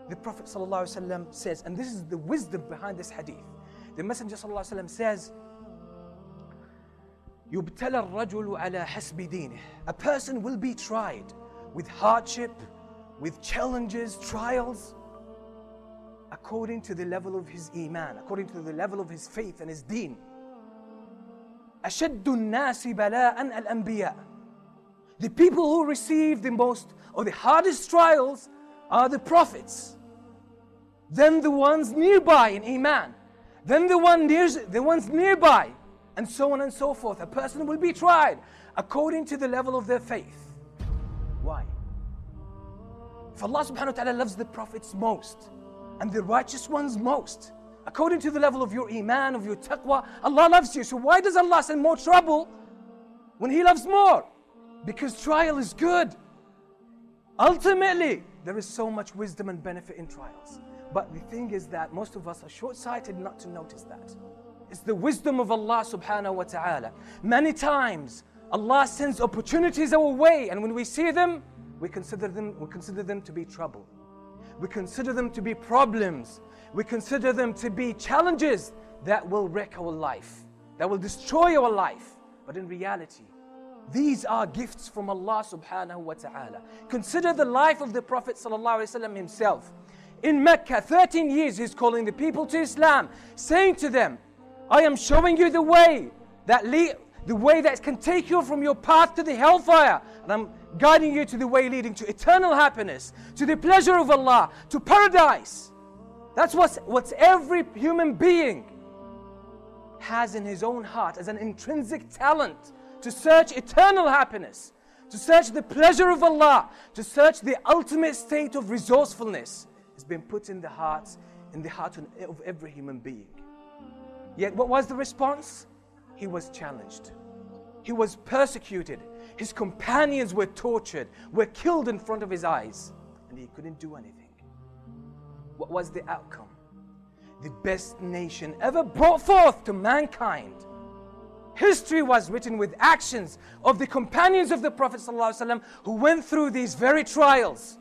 The Prophet ﷺ says, and this is the wisdom behind this hadith. The Messenger ﷺ says, يُبْتَلَى الرَّجُلُ عَلَى حَسْبِ دِينِهِ. A person will be tried with hardship, with challenges, trials, according to the level of his iman, according to the level of his faith and his deen. أَشَدُّ النَّاسِ بَلَاءً الْأَنْبِيَاءِ. The people who receive the most or the hardest trials are the prophets. Then the ones nearby in iman. Then the ones nearby, and so on and so forth. A person will be tried according to the level of their faith. Why? If Allah subhanahu wa ta'ala loves the prophets most and the righteous ones most, according to the level of your iman, of your taqwa, Allah loves you. So why does Allah send more trouble when He loves more? Because trial is good. Ultimately, there is so much wisdom and benefit in trials. But the thing is that most of us are short-sighted not to notice that. It's the wisdom of Allah subhanahu wa ta'ala. Many times, Allah sends opportunities our way, and when we see them, we consider them to be trouble. We consider them to be problems. We consider them to be challenges that will wreck our life, that will destroy our life. But in reality, these are gifts from Allah subhanahu wa ta'ala. Consider the life of the Prophet sallallahu alaihi wasallam himself. In Mecca, 13 years he's calling the people to Islam, saying to them, I am showing you the way that can take you from your path to the hellfire, and I'm guiding you to the way leading to eternal happiness, to the pleasure of Allah, to paradise. That's what every human being has in his own heart as an intrinsic talent, to search eternal happiness, to search the pleasure of Allah, to search the ultimate state of resourcefulness. It's been put in the heart of every human being. Yet what was the response? He was challenged. He was persecuted. His companions were tortured, were killed in front of his eyes, and he couldn't do anything. What was the outcome? The best nation ever brought forth to mankind. History was written with actions of the companions of the Prophet ﷺ who went through these very trials.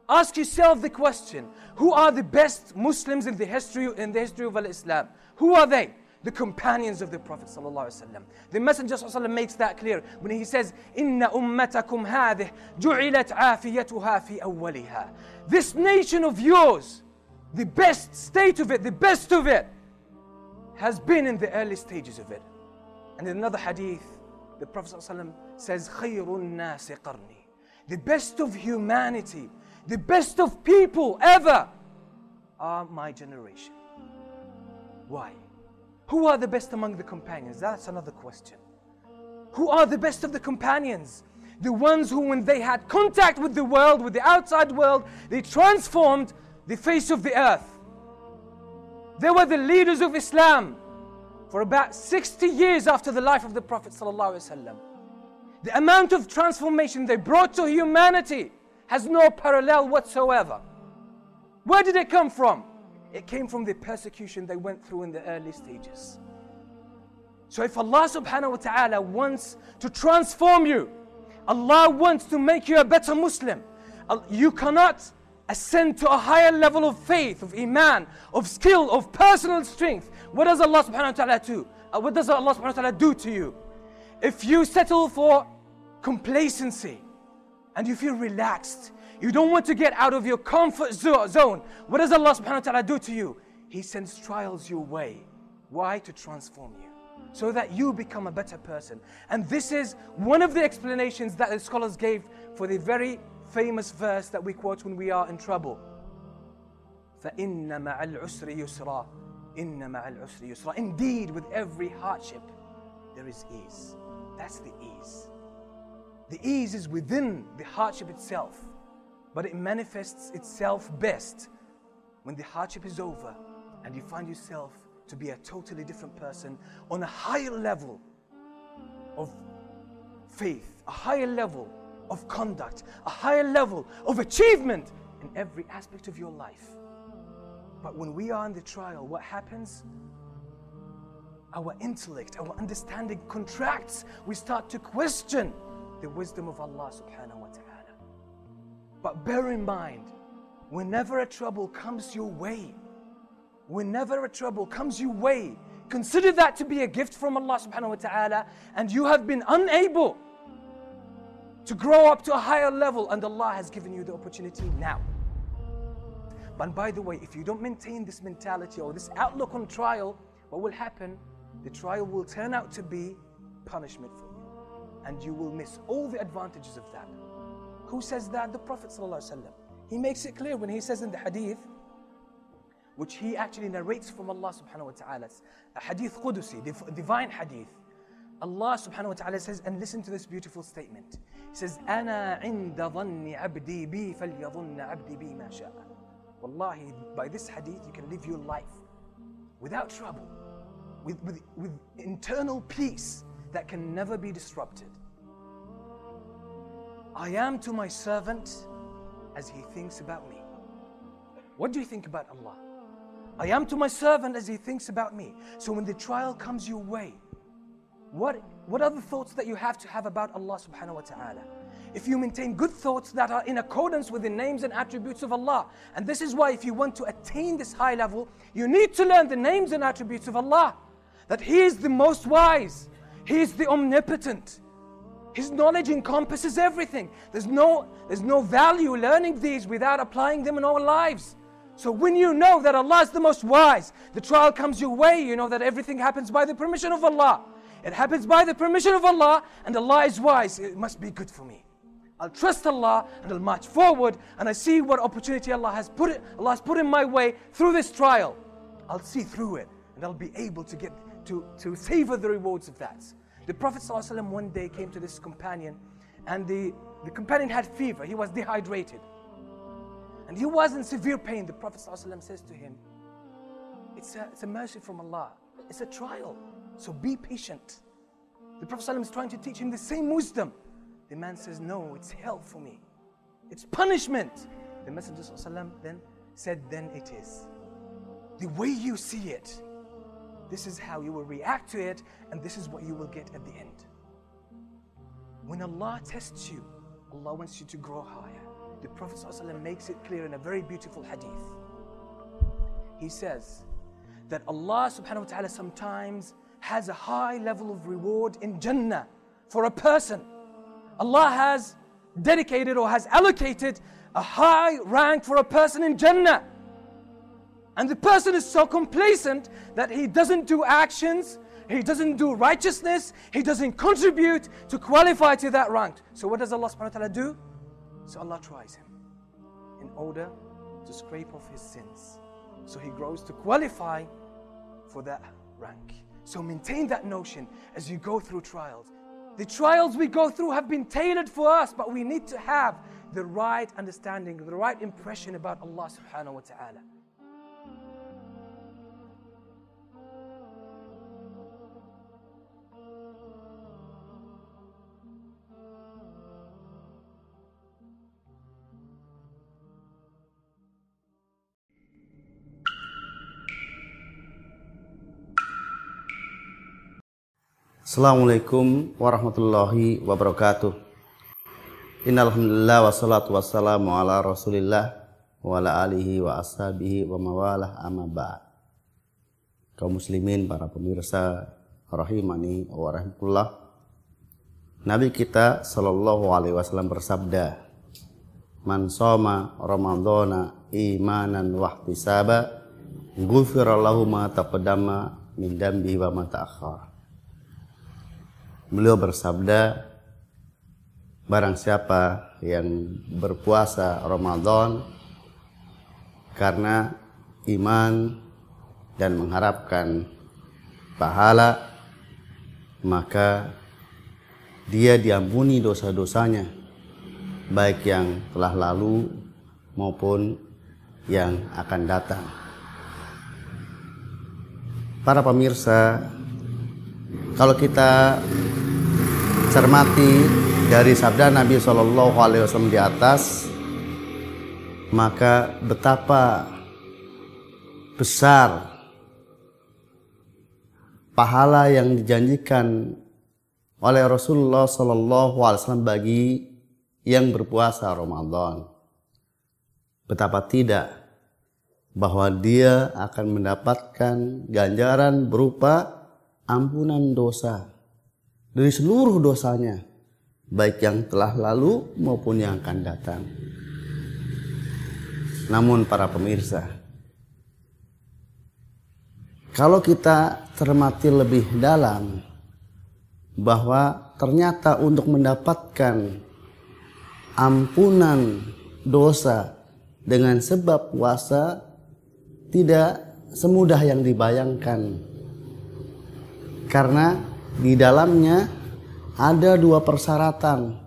Ask yourself the question, who are the best Muslims in the history of Islam? Who are they? The companions of the Prophet ﷺ. The Messenger ﷺ makes that clear when he says, إِنَّ أُمَّتَكُمْ هَذِهِ جُعِلَتْ عَافِيَتُهَا فِي أَوَّلِهَا. This nation of yours, the best state of it, the best of it, has been in the early stages of it. And in another hadith, the Prophet ﷺ says, خَيْرُ النَّاسِ قَرْنِي. The best of humanity, the best of people ever are my generation. Why? Who are the best among the companions? That's another question. Who are the best of the companions? The ones who, when they had contact with the world, with the outside world, they transformed the face of the earth. They were the leaders of Islam for about 60 years after the life of the Prophet ﷺ. The amount of transformation they brought to humanity has no parallel whatsoever. Where did it come from? It came from the persecution they went through in the early stages. So if Allah subhanahu wa ta'ala wants to transform you, Allah wants to make you a better Muslim, you cannot ascend to a higher level of faith, of iman, of skill, of personal strength. What does Allah subhanahu wa ta'ala do? What does Allah subhanahu wa ta'ala do to you? If you settle for complacency and you feel relaxed, you don't want to get out of your comfort zone, what does Allah subhanahu wa ta'ala do to you? He sends trials your way. Why? To transform you, so that you become a better person. And this is one of the explanations that the scholars gave for the very famous verse that we quote when we are in trouble. فَإِنَّ مَعَ الْعُسْرِ يُسْرًا إِنَّ مَعَ الْعُسْرِ يُسْرًا. Indeed, with every hardship, there is ease. That's the ease. The ease is within the hardship itself, but it manifests itself best when the hardship is over and you find yourself to be a totally different person on a higher level of faith, a higher level of conduct, a higher level of achievement in every aspect of your life. But when we are in the trial, what happens? Our intellect, our understanding contracts. We start to question the wisdom of Allah subhanahu wa ta'ala. But bear in mind, whenever a trouble comes your way, consider that to be a gift from Allah subhanahu wa ta'ala, and you have been unable to grow up to a higher level, and Allah has given you the opportunity now. But by the way, if you don't maintain this mentality or this outlook on trial, what will happen? The trial will turn out to be punishment for you, and you will miss all the advantages of that. Who says that? The Prophet ﷺ. He makes it clear when he says in the hadith, which he actually narrates from Allah subhanahu wa ta'ala, a hadith Qudusi, divine hadith. Allah subhanahu wa ta'ala says, and listen to this beautiful statement. He says, أَنَا عِنْدَ ظَنِّ عَبْدِي بِي فَلْيَظُنَّ عَبْدِي بِي مَا شَاءَ. Wallahi, by this hadith you can live your life without trouble, with internal peace that can never be disrupted. I am to my servant as he thinks about me. What do you think about Allah? I am to my servant as he thinks about me. So when the trial comes your way, what are the thoughts that you have to have about Allah subhanahu wa ta'ala? If you maintain good thoughts that are in accordance with the names and attributes of Allah, and this is why if you want to attain this high level, you need to learn the names and attributes of Allah. That He is the most wise, He is the omnipotent. His knowledge encompasses everything. There's no value learning these without applying them in our lives. So when you know that Allah is the most wise, the trial comes your way, you know that everything happens by the permission of Allah. It happens by the permission of Allah, and Allah is wise. It must be good for me. I'll trust Allah and I'll march forward, and I see what opportunity Allah has put in my way through this trial. I'll see through it, and I'll be able to get to savor the rewards of that. The Prophet ﷺ one day came to this companion, and the companion had fever. He was dehydrated, and he was in severe pain. The Prophet ﷺ says to him, it's a mercy from Allah. It's a trial, so be patient. The Prophet ﷺ is trying to teach him the same wisdom. The man says, no, it's hell for me. It's punishment. The Messenger ﷺ then said, then it is. The way you see it, this is how you will react to it, and this is what you will get at the end. When Allah tests you, Allah wants you to grow higher. The Prophet ﷺ makes it clear in a very beautiful hadith. He says that Allah subhanahu wa ta'ala sometimes has a high level of reward in Jannah for a person. Allah has dedicated or has allocated a high rank for a person in Jannah. And the person is so complacent that he doesn't do actions, he doesn't do righteousness, he doesn't contribute to qualify to that rank. So what does Allah subhanahu wa ta'ala do? So Allah tries him in order to scrape off his sins, so he grows to qualify for that rank. So maintain that notion as you go through trials. The trials we go through have been tailored for us, but we need to have the right understanding, the right impression about Allah subhanahu wa ta'ala. Assalamualaikum warahmatullahi wabarakatuh. Innalhamdulillah wassalatu wassalamu ala rasulillah wa ala alihi wa ashabihi wa mawalah amma ba'd. Kaum muslimin, para pemirsa rahimani wa rahmatullah. Nabi kita sallallahu alaihi wasallam bersabda, "Man shoma ramadhana imanan wa ihtisaba, ghufira lahu ma taqaddama min dambihi wa ma ta'akhkhara." Beliau bersabda, barang siapa yang berpuasa Ramadan karena iman dan mengharapkan pahala, maka dia diampuni dosa-dosanya, baik yang telah lalu maupun yang akan datang. Para pemirsa, kalau kita cermati dari sabda Nabi SAW di atas, maka betapa besar pahala yang dijanjikan oleh Rasulullah SAW bagi yang berpuasa Ramadan. Betapa tidak, bahwa dia akan mendapatkan ganjaran berupa ampunan dosa dari seluruh dosanya, baik yang telah lalu maupun yang akan datang. Namun para pemirsa, kalau kita cermati lebih dalam, bahwa ternyata untuk mendapatkan ampunan dosa dengan sebab puasa tidak semudah yang dibayangkan, karena di dalamnya ada 2 persyaratan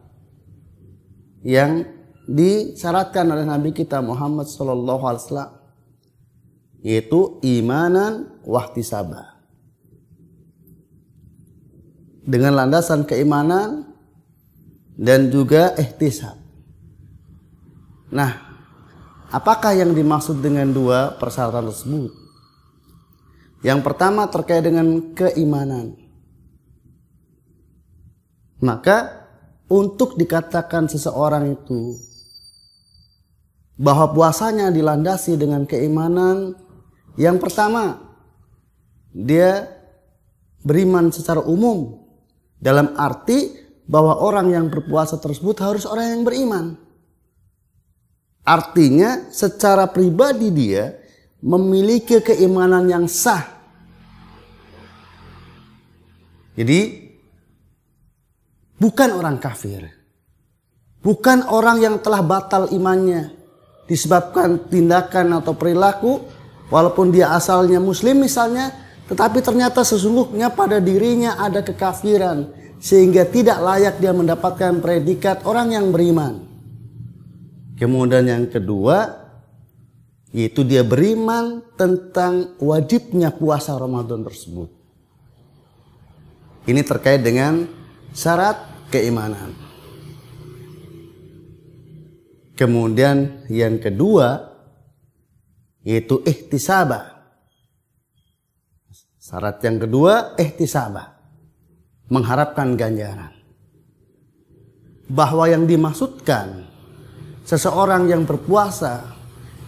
yang disyaratkan oleh Nabi kita Muhammad SAW, yaitu imanan wahtisaba. Dengan landasan keimanan dan juga ihtisab. Nah, apakah yang dimaksud dengan 2 persyaratan tersebut? Yang pertama terkait dengan keimanan. Maka untuk dikatakan seseorang itu bahwa puasanya dilandasi dengan keimanan, yang pertama dia beriman secara umum, dalam arti bahwa orang yang berpuasa tersebut harus orang yang beriman. Artinya secara pribadi dia memiliki keimanan yang sah. Jadi bukan orang kafir, bukan orang yang telah batal imannya disebabkan tindakan atau perilaku, walaupun dia asalnya muslim misalnya, tetapi ternyata sesungguhnya pada dirinya ada kekafiran, sehingga tidak layak dia mendapatkan predikat orang yang beriman. Kemudian yang kedua, yaitu dia beriman tentang wajibnya puasa Ramadan tersebut. Ini terkait dengan syarat keimanan. Kemudian yang kedua, yaitu ihtisaba. Syarat yang kedua, ihtisaba, mengharapkan ganjaran. Bahwa yang dimaksudkan seseorang yang berpuasa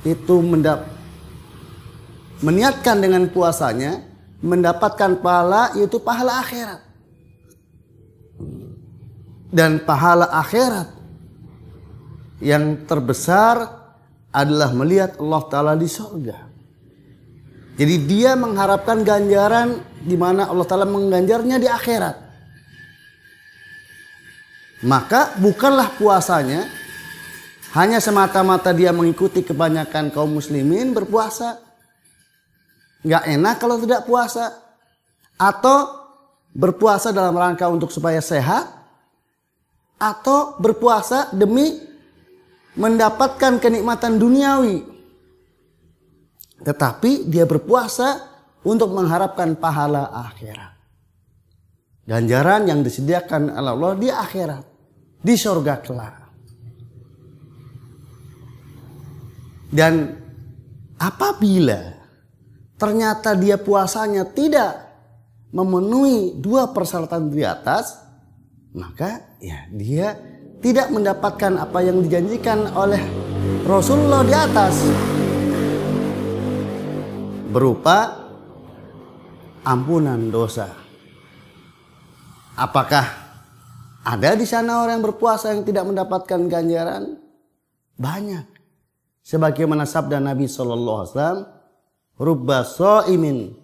itu meniatkan dengan puasanya mendapatkan pahala, yaitu pahala akhirat. Dan pahala akhirat yang terbesar adalah melihat Allah Ta'ala di surga. Jadi dia mengharapkan ganjaran di mana Allah Ta'ala mengganjarnya di akhirat. Maka bukanlah puasanya hanya semata-mata dia mengikuti kebanyakan kaum muslimin berpuasa. Nggak enak kalau tidak puasa. Atau berpuasa dalam rangka untuk supaya sehat. Atau berpuasa demi mendapatkan kenikmatan duniawi. Tetapi dia berpuasa untuk mengharapkan pahala akhirat. Ganjaran yang disediakan oleh Allah di akhirat, di surga kelak. Dan apabila ternyata dia puasanya tidak memenuhi 2 persyaratan di atas, maka ya dia tidak mendapatkan apa yang dijanjikan oleh Rasulullah di atas, berupa ampunan dosa. Apakah ada di sana orang yang berpuasa yang tidak mendapatkan ganjaran? Banyak. Sebagaimana sabda Nabi SAW, rubba shaimin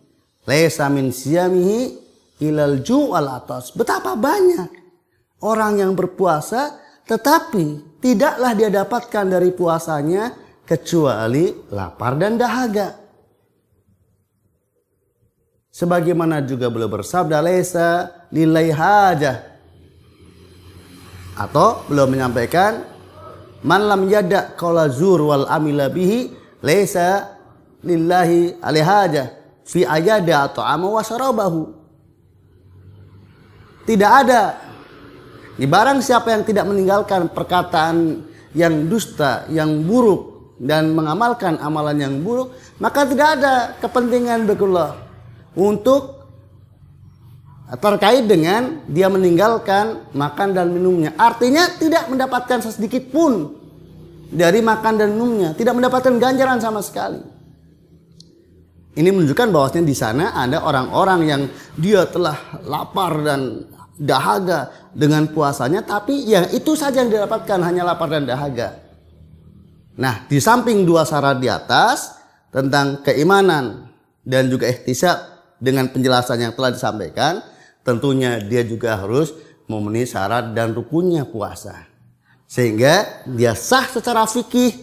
laisa min siyamihi ilal ju'al atas. Betapa banyak orang yang berpuasa tetapi tidaklah dia dapatkan dari puasanya kecuali lapar dan dahaga. Sebagaimana juga beliau bersabda, laisa lillahi hajah. Atau beliau menyampaikan, man lam yada qala zur wal amila bihi laisa lillahi alaihi hajah fi ayada ta'ama wa syarabahu. Tidak ada, barang siapa yang tidak meninggalkan perkataan yang dusta, yang buruk, dan mengamalkan amalan yang buruk, maka tidak ada kepentingan bagiullah untuk terkait dengan dia meninggalkan makan dan minumnya. Artinya tidak mendapatkan sesedikit pun dari makan dan minumnya, tidak mendapatkan ganjaran sama sekali. Ini menunjukkan bahwasanya di sana ada orang-orang yang dia telah lapar dan dahaga dengan puasanya, tapi yang itu saja yang didapatkan, hanya lapar dan dahaga. Nah, di samping dua syarat di atas tentang keimanan dan juga ihtisab dengan penjelasan yang telah disampaikan, tentunya dia juga harus memenuhi syarat dan rukunnya puasa. Sehingga dia sah secara fikih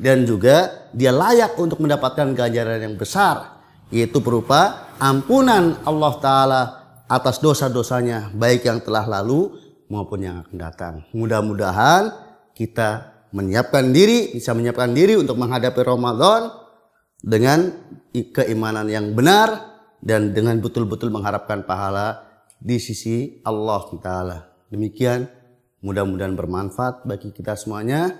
dan juga dia layak untuk mendapatkan ganjaran yang besar, yaitu berupa ampunan Allah Ta'ala atas dosa-dosanya, baik yang telah lalu maupun yang akan datang. Mudah-mudahan kita bisa menyiapkan diri untuk menghadapi Ramadan dengan keimanan yang benar dan dengan betul-betul mengharapkan pahala di sisi Allah Ta'ala. Demikian, mudah-mudahan bermanfaat bagi kita semuanya.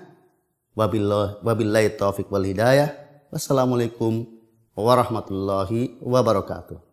Wabillahi taufiq wal hidayah. Wassalamualaikum warahmatullahi wabarakatuh.